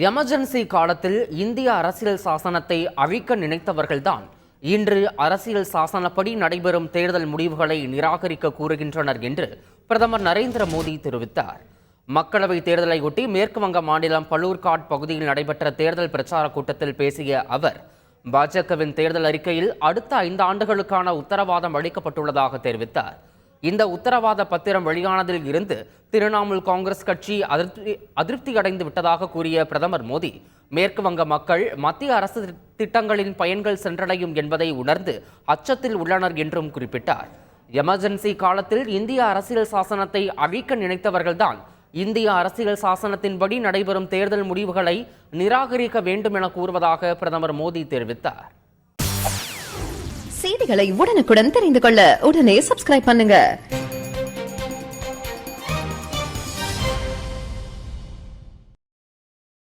Emergency காலத்தில் இந்திய அரசியல் சாசனத்தை அழிக்க நினைத்தவர்கள்தான் இன்று அரசியல் சாசனப்படி நடைபெறும் தேர்தல் முடிவுகளை நிராகரிக்க கூறுகின்றனர் என்று பிரதமர் நரேந்திர மோடி தெரிவித்தார். மக்களவைத் தேர்தலையொட்டி மேற்கு வங்க மாநிலம் பலூர்காட் பகுதியில் நடைபெற்ற தேர்தல் பிரச்சார கூட்டத்தில் பேசிய அவர், பாஜகவின் தேர்தல் அறிக்கையில் அடுத்த 5 ஆண்டுகளுக்கான உத்தரவாதம் அளிக்கப்பட்டுள்ளதாக தெரிவித்தார். இந்த உத்தரவாத பத்திரம் வெளியானதில் இருந்து திரிணாமுல் காங்கிரஸ் கட்சி அதிருப்தி அடைந்து விட்டதாக கூறிய பிரதமர் மோடி, மேற்கு வங்க மக்கள் மத்திய அரசு திட்டங்களின் பயன்கள் சென்றடையும் என்பதை உணர்ந்து அச்சத்தில் உள்ளனர் என்றும் குறிப்பிட்டார். எமர்ஜென்சி காலத்தில் இந்திய அரசியல் சாசனத்தை அழிக்க நினைத்தவர்கள்தான் இந்திய அரசியல் சாசனத்தின்படி நடைபெறும் தேர்தல் முடிவுகளை நிராகரிக்க வேண்டும் என கூறுவதாக பிரதமர் மோடி தெரிவித்தார். செய்திகளை உடனுக்குடன் தெரிந்து கொள்ள உடனே சப்ஸ்கிரைப் பண்ணுங்க.